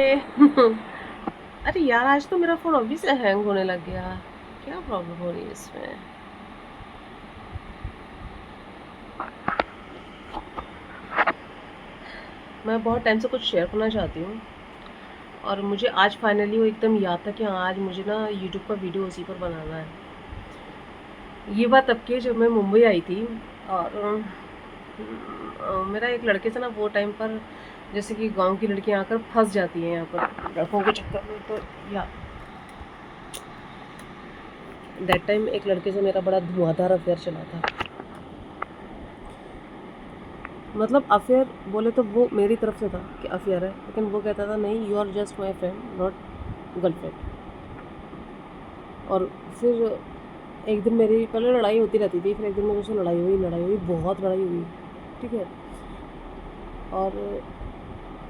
अरे यार, आज तो मेरा फ़ोन अभी से हैंग होने लग गया। क्या प्रॉब्लम हो रही है इसमें? मैं बहुत टाइम से कुछ शेयर करना चाहती हूँ और मुझे आज फाइनली वो एकदम याद था कि हाँ, आज मुझे ना यूट्यूब का वीडियो उसी पर बनाना है। ये बात तब की है जब मैं मुंबई आई थी और मेरा एक लड़के से ना वो टाइम पर, जैसे कि गाँव की लड़कियाँ आकर फँस जाती हैं यहाँ पर लड़कों के चक्कर में, तो या दैट टाइम एक लड़के से मेरा बड़ा धुआंधार अफेयर चला था। मतलब अफेयर बोले तो वो मेरी तरफ से था कि अफेयर है, लेकिन वो कहता था नहीं, you are just my friend not girlfriend. और फिर एक दिन मेरी पहले लड़ाई होती रहती थी, फिर एक दिन मेरे से लड़ाई हुई, बहुत लड़ाई हुई, ठीक है। और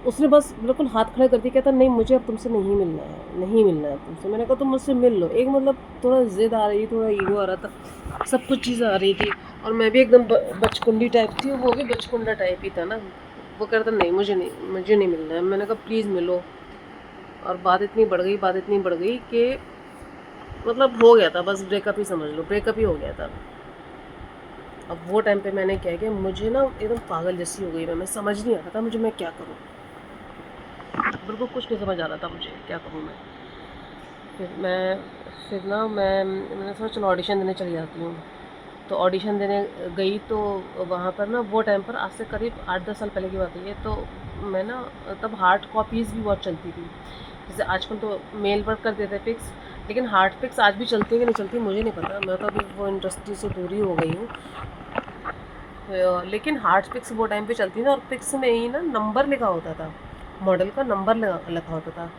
उसने बस बिल्कुल हाथ खड़े कर दिए, कहता नहीं, मुझे अब तुमसे नहीं मिलना है, नहीं मिलना है तुमसे। मैंने कहा तुम मुझसे मिल लो। एक मतलब थोड़ा ज़िद आ रही, थोड़ा ईगो आ रहा था, सब कुछ चीज़ आ रही थी। और मैं भी एकदम बचकुंडी टाइप थी, वो भी बचकुंडा टाइप ही था ना। वो कह रहा था नहीं, मुझे नहीं मिलना है। मैंने कहा प्लीज़ मिलो। और बात इतनी बढ़ गई कि मतलब हो गया था, बस ब्रेकअप ही समझ लो, ब्रेकअप ही हो गया था। अब वो टाइम पे मैंने क्या किया, मुझे ना एकदम पागल जैसी हो गई मैं समझ नहीं आ रहा था मुझे, मैं क्या करूँ। बिल्कुल कुछ नहीं समझ आ रहा था मुझे, क्या करूँ मैं। फिर मैं फिर ना मैंने सोचा चलो ऑडिशन देने चली जाती हूँ। तो ऑडिशन देने गई तो वहाँ पर ना वो टाइम पर, आज से करीब 8-10 साल पहले की बात है ये, तो मैं ना तब हार्ड कॉपीज़ भी बहुत चलती थी। जैसे आजकल तो मेल पर कर देते पिक्स, लेकिन हार्ड पिक्स आज भी चलती है कि नहीं चलती मुझे नहीं पता। मैं तो अभी वो इंडस्ट्री से दूरी हो गई हूँ। लेकिन हार्ड पिक्स वो टाइम पे चलती थी और पिक्स में ही ना नंबर लिखा होता था, मॉडल का नंबर लिखा होता था।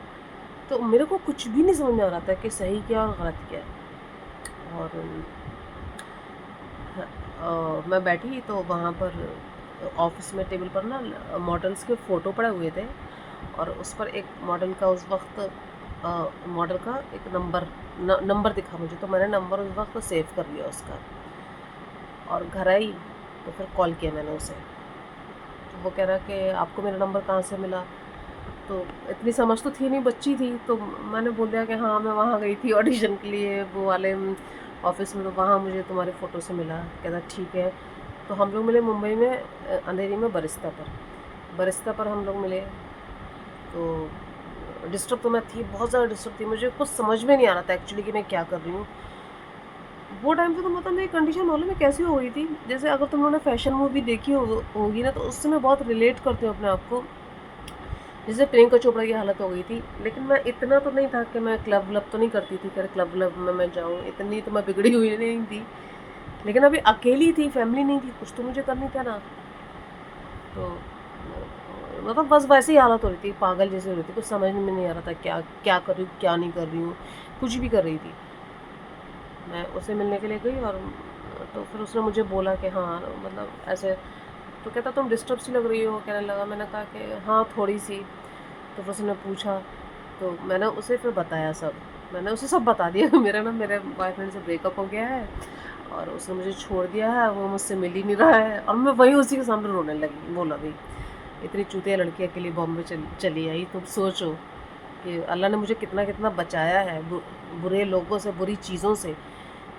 तो मेरे को कुछ भी नहीं समझ में आ रहा था कि सही क्या और गलत क्या है। और मैं बैठी तो वहाँ पर ऑफिस में टेबल पर ना मॉडल्स के फ़ोटो पड़े हुए थे, और उस पर एक मॉडल का उस वक्त मॉडल का एक नंबर दिखा मुझे, तो मैंने नंबर उस वक्त सेव कर लिया उसका। और घर आई तो फिर कॉल किया मैंने उसे, तो वो कह रहा कि आपको मेरा नंबर कहाँ से मिला। तो इतनी समझ तो थी नहीं, बच्ची थी, तो मैंने बोल दिया कि हाँ मैं वहाँ गई थी ऑडिशन के लिए वो वाले ऑफिस में, तो वहाँ मुझे तुम्हारे फ़ोटो से मिला। कहता ठीक है। तो हम लोग मिले मुंबई में अंधेरी में बरिस्ता पर हम लोग मिले। तो डिस्टर्ब तो मैं थी, बहुत ज़्यादा डिस्टर्ब थी, मुझे कुछ समझ में नहीं आ रहा था एक्चुअली कि मैं क्या कर रही हूँ। वो टाइम पे तो मतलब मेरी कंडीशन मालूम है कैसी हो गई थी, जैसे अगर तुम लोगों ने फैशन मूवी देखी होगी ना, तो उससे मैं बहुत रिलेट करती हूँ अपने आप को। जैसे प्रियंका चोपड़ा की हालत हो गई थी, लेकिन मैं इतना तो नहीं था कि मैं क्लब व्लब तो नहीं करती थी, कि क्लब व्लब में मैं जाऊँ, इतनी तो मैं बिगड़ी हुई नहीं थी। लेकिन अभी अकेली थी, फैमिली नहीं थी, कुछ तो मुझे करनी था ना। तो मतलब बस वैसी ही हालत हो रही थी, पागल जैसी हो रही थी, कुछ समझ में नहीं आ रहा था क्या क्या कर रही हूँ, क्या नहीं कर रही हूँ, कुछ भी कर रही थी। मैं उसे मिलने के लिए गई, और तो फिर उसने मुझे बोला कि हाँ मतलब ऐसे, तो कहता तुम डिस्टर्ब सी लग रही हो, कहने लगा। मैंने कहा कि हाँ थोड़ी सी। तो फिर उसने पूछा, तो मैंने उसे फिर बताया सब, मैंने उसे सब बता दिया कि मेरा ना मेरे बॉयफ्रेंड से ब्रेकअप हो गया है, और उसने मुझे छोड़ दिया है, वो मुझसे मिल ही नहीं रहा है। और मैं वहीं उसी के सामने रोने लगी, बोला भाई इतनी चूतिया लड़की अकेली बॉम्बे चली आई, तुम सोचो कि अल्लाह ने मुझे कितना कितना बचाया है बुरे लोगों से, बुरी चीज़ों से।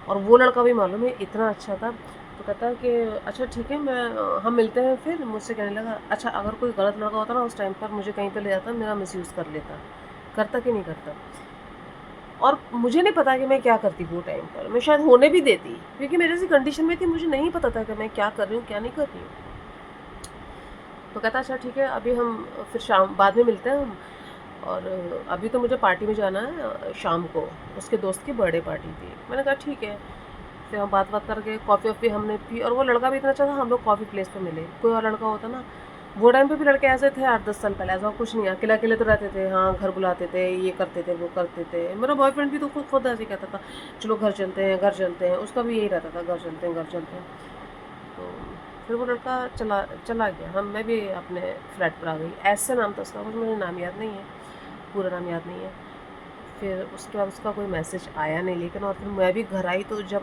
और वो लड़का भी मालूम है इतना अच्छा था। तो कहता कि अच्छा ठीक है, हम मिलते हैं फिर। मुझसे कहने लगा अच्छा, अगर कोई गलत लड़का होता ना उस टाइम पर मुझे कहीं पे ले जाता, मेरा मिसयूज़ कर लेता, करता कि नहीं करता। और मुझे नहीं पता कि मैं क्या करती वो टाइम पर, मैं शायद होने भी देती, क्योंकि मेरे जैसी कंडीशन में थी, मुझे नहीं पता था कि मैं क्या कर रही हूँ क्या नहीं कर रही हूँ। तो कहता अच्छा ठीक है, अभी हम फिर शाम बाद में मिलते हैं हम, और अभी तो मुझे पार्टी में जाना है शाम को, उसके दोस्त की बर्थडे पार्टी थी। मैंने कहा ठीक है। फिर हम बात करके कॉफ़ी वॉफ़ी हमने पी, और वो लड़का भी इतना अच्छा था, हम लोग कॉफ़ी प्लेस पे मिले। कोई और लड़का होता ना, वो टाइम पे भी लड़के ऐसे थे 8-10 साल पहले, ऐसा कुछ नहीं, अकेले अकेले तो रहते थे, हाँ घर बुलाते थे, ये करते थे वो करते थे। मेरा बॉयफ्रेंड भी तो खुद खुद ऐसे ही कहता था चलो घर चलते हैं, घर चलते हैं, उसका भी यही रहता था, घर चलते हैं, घर चलते हैं। तो फिर वो लड़का चला चला गया, हम मैं भी अपने फ्लैट पर आ गई। ऐसे नाम था उसका, कुछ मुझे नाम याद नहीं है, पूरा नाम याद नहीं है। फिर उसके बाद उसका कोई मैसेज आया नहीं, लेकिन और फिर मैं भी घर आई, तो जब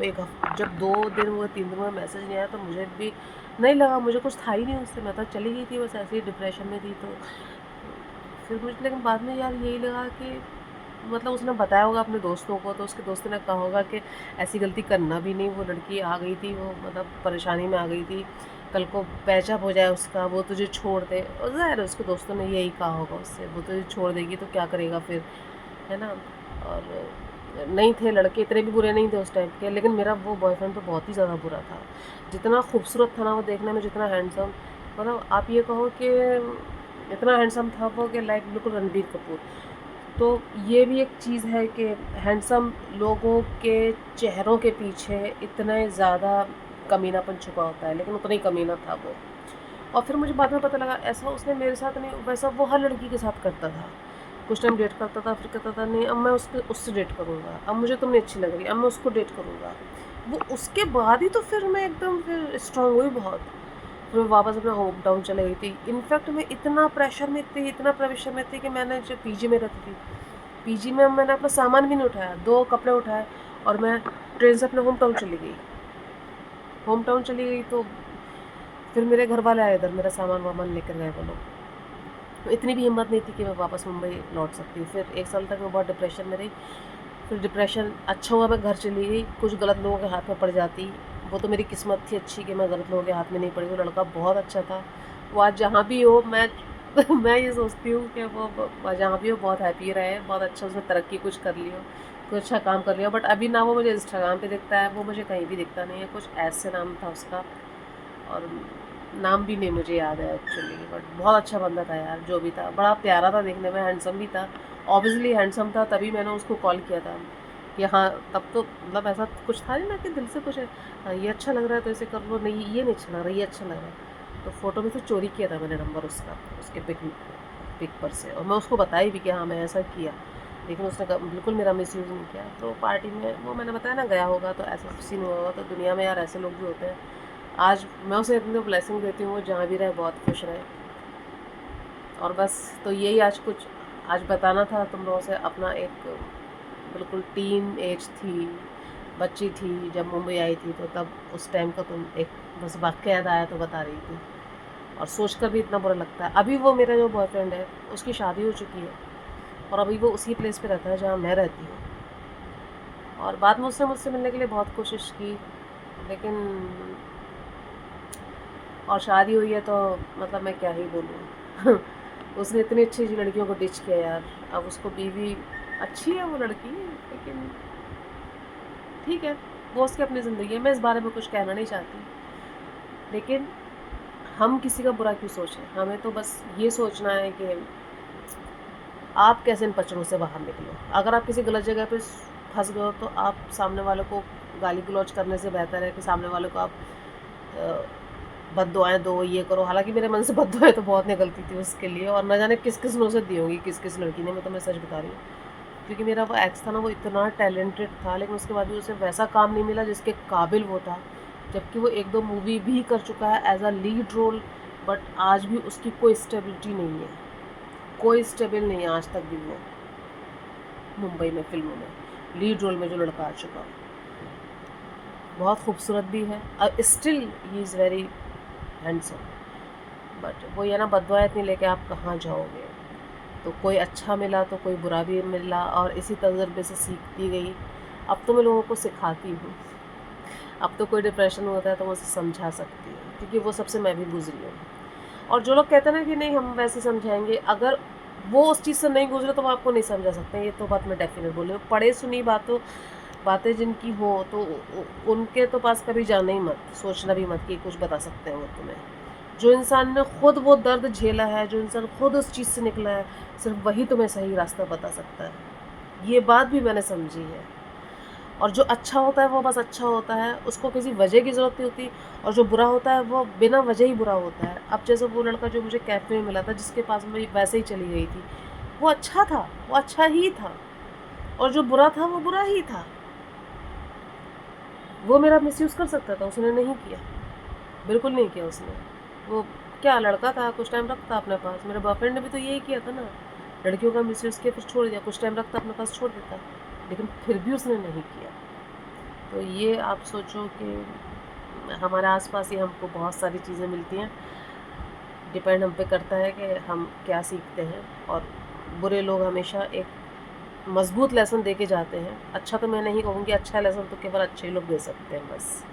2 दिन हुए 3 दिन हुए मैसेज नहीं आया, तो मुझे भी नहीं लगा, मुझे कुछ था ही नहीं उससे, मैं तो चली गई थी बस ऐसे ही डिप्रेशन में थी। तो फिर मुझे लेकिन बाद में यार यही लगा कि मतलब उसने बताया होगा अपने दोस्तों को, तो उसके दोस्तों ने कहा होगा कि ऐसी गलती करना भी नहीं, वो लड़की आ गई थी, वो मतलब परेशानी में आ गई थी, कल को पैचअप हो जाए उसका, वो तुझे छोड़ दे, और ज़ाहिर है उसके दोस्तों ने यही कहा होगा उससे, वो तुझे छोड़ देगी तो क्या करेगा फिर, है ना। और नहीं थे लड़के इतने भी बुरे नहीं थे उस टाइप के, लेकिन मेरा वो बॉयफ्रेंड तो बहुत ही ज़्यादा बुरा था। जितना खूबसूरत था ना वो देखने में, जितना हैंडसम, मतलब आप ये कहो कि इतना हैंडसम था वो कि लाइक बिल्कुल रणबीर कपूर। तो ये भी एक चीज़ है कि हैंडसम लोगों के चेहरों के पीछे इतने ज़्यादा कमीनापन छुपा होता है, लेकिन उतना ही कमीना था वो। और फिर मुझे बाद में पता लगा ऐसा उसने मेरे साथ नहीं, वैसा वो हर लड़की के साथ करता था। कुछ टाइम डेट करता था, फिर कहता था नहीं अब मैं उससे डेट करूँगा, अब मुझे तुम नहीं अच्छी लग रही, अब मैं उसको डेट करूँगा। वो उसके बाद ही तो फिर मैं एकदम फिर स्ट्रॉन्ग हुई बहुत। फिर मैं वापस अपना होम टाउन चली गई थी। इनफैक्ट मैं इतना प्रेशर में थी, इतना प्रेशर में थी कि मैंने जब पीजी में रहती थी, पीजी में मैंने अपना सामान भी नहीं उठाया, 2 कपड़े उठाए और मैं ट्रेन से अपने होम टाउन चली गई। होम टाउन चली गई तो फिर मेरे घर वाले आए इधर, मेरा सामान वामान लेकर गए वो लोग। तो इतनी भी हिम्मत नहीं थी कि मैं वापस मुंबई लौट सकती। फिर 1 साल तक मैं बहुत डिप्रेशन में रही। फिर डिप्रेशन अच्छा हुआ मैं घर चली गई, कुछ गलत लोगों के हाथ में पड़ जाती। वो तो मेरी किस्मत थी अच्छी कि मैं गलत लोगों के हाथ में नहीं पड़ी। वो लड़का बहुत अच्छा था। वो आज जहाँ भी हो मैं मैं ये सोचती हूँ कि वो जहाँ भी हो बहुत हैप्पी रहे, बहुत अच्छा उसने तरक्की कुछ कर ली हो, कुछ अच्छा काम कर लिया हो। बट अभी ना वो मुझे इंस्टाग्राम पे दिखता है, वो मुझे कहीं भी दिखता नहीं है। कुछ ऐसे नाम था उसका, और नाम भी नहीं मुझे याद है एक्चुअली, बट बहुत अच्छा बंदा था यार। जो भी था बड़ा प्यारा था देखने में, हैंडसम भी था। ऑब्वियसली हैंडसम था तभी मैंने उसको कॉल किया था कि हाँ, तब तो मतलब ऐसा कुछ था नहीं ना कि दिल से कुछ है, हाँ ये अच्छा लग रहा है तो इसे कर लो, नहीं ये नहीं अच्छा लग रहा, ये अच्छा लग रहा है। तो फ़ोटो में से चोरी किया था मैंने नंबर उसका, उसके पिक पर से, और मैं उसको बताई भी कि हाँ मैं ऐसा किया, लेकिन उसने बिल्कुल मेरा मिसयूज़ नहीं किया। तो पार्टी में वो मैंने बताया ना गया होगा, तो ऐसा सीन हुआ होगा। तो दुनिया में यार ऐसे लोग भी होते हैं। आज मैं उसे इतनी ब्लेसिंग देती हूँ, वो जहाँ भी रहे बहुत खुश रहे। और बस तो यही आज बताना था तुम लोगों से। अपना एक बिल्कुल टीन एज थी, बच्ची थी जब मुंबई आई थी, तो तब उस टाइम का तुम एक बस वाक़या याद आया तो बता रही थी। और सोचकर भी इतना बुरा लगता है। अभी वो मेरा जो बॉयफ्रेंड है उसकी शादी हो चुकी है, और अभी वो उसी प्लेस पे रहता है जहाँ मैं रहती हूँ। और बाद में उसने मुझसे मिलने के लिए बहुत कोशिश की, लेकिन और शादी हुई है तो मतलब मैं क्या ही बोलूँ उसने इतनी अच्छी लड़कियों को डिच किया यार। अब उसको बीवी अच्छी है वो लड़की, लेकिन ठीक है, वो उसकी अपनी ज़िंदगी है, मैं इस बारे में कुछ कहना नहीं चाहती। लेकिन हम किसी का बुरा क्यों सोचें, हमें तो बस ये सोचना है कि आप कैसे इन पचड़ों से बाहर निकलो। अगर आप किसी गलत जगह पे फंस गए हो तो आप सामने वाले को गाली गलौज करने से बेहतर है कि सामने वाले को आप बद्दुआएँ दो, ये करो। हालाँकि मेरे मन से बद्दुआएँ तो बहुत निकलती थी उसके लिए, और न जाने किस-किस ने उसे दी होंगी, किस-किस लड़की ने, मैं तुम्हें सच बता रही हूँ। क्योंकि मेरा वो एक्स था ना, वो इतना टैलेंटेड था, लेकिन उसके बाद भी उसे वैसा काम नहीं मिला जिसके काबिल वो था। जबकि वो 1-2 मूवी भी कर चुका है as a lead role, but आज भी उसकी कोई स्टेबिलिटी नहीं है। कोई स्टेबल नहीं है आज तक भी वो मुंबई में फ़िल्मों में, लीड रोल में जो लड़का आ चुका है। बहुत खूबसूरत भी है, still he is very handsome. But वो ये ना, बददुआएँ इतनी लेके आप कहाँ जाओगे। तो कोई अच्छा मिला तो कोई बुरा भी मिला, और इसी तजुर्बे से सीखती गई। अब तो मैं लोगों को सिखाती हूँ। अब तो कोई डिप्रेशन होता है तो मैं उसे समझा सकती हूँ, क्योंकि वो सबसे मैं भी गुजरी हूँ। और जो लोग कहते हैं ना कि नहीं हम वैसे समझाएंगे, अगर वो उस चीज़ से नहीं गुजरे तो वो आपको नहीं समझा सकते। ये तो बात मैं डेफिनेट बोल रही हूँ। पढ़े सुनी बातें जिनकी हो तो उनके तो पास कभी जाना ही मत, सोचना भी मत कि कुछ बता सकते हैं वो तुम्हें। जो इंसान ने खुद वो दर्द झेला है, जो इंसान खुद उस चीज़ से निकला है, सिर्फ वही तुम्हें सही रास्ता बता सकता है। ये बात भी मैंने समझी है। और जो अच्छा होता है वो बस अच्छा होता है, उसको किसी वजह की ज़रूरत नहीं होती। और जो बुरा होता है वो बिना वजह ही बुरा होता है। अब जैसे वो लड़का जो मुझे कैफ़े में मिला था, जिसके पास मैं वैसे ही चली गई थी, वो अच्छा था, वो अच्छा ही था। और जो बुरा था वो बुरा ही था। वो मेरा मिसयूज़ कर सकता था, उसने नहीं किया, बिल्कुल नहीं किया उसने। वो क्या लड़का था, कुछ टाइम रखता अपने पास। मेरे बॉयफ्रेंड ने भी तो यही किया था ना, लड़कियों का मिसयूज़ किया फिर छोड़ दिया, कुछ टाइम रखता अपने पास छोड़ देता, लेकिन फिर भी उसने नहीं किया। तो ये आप सोचो कि हमारे आसपास ही हमको बहुत सारी चीज़ें मिलती हैं, डिपेंड हम पे करता है कि हम क्या सीखते हैं। और बुरे लोग हमेशा एक मजबूत लेसन दे के जाते हैं। अच्छा तो मैं नहीं कहूँगी, अच्छा लेसन तो केवल अच्छे ही लोग दे सकते हैं बस।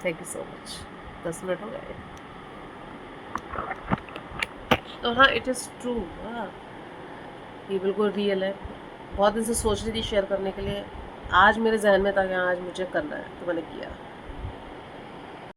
Thank you so much. 10 minute हो गए। तो हाँ, इट इज़ ट्रू। हाँ, ये बिल्कुल रियल है। बहुत दिन से सोच रही थी शेयर करने के लिए, आज मेरे जहन में था कि हाँ, आज मुझे करना है, तो मैंने किया।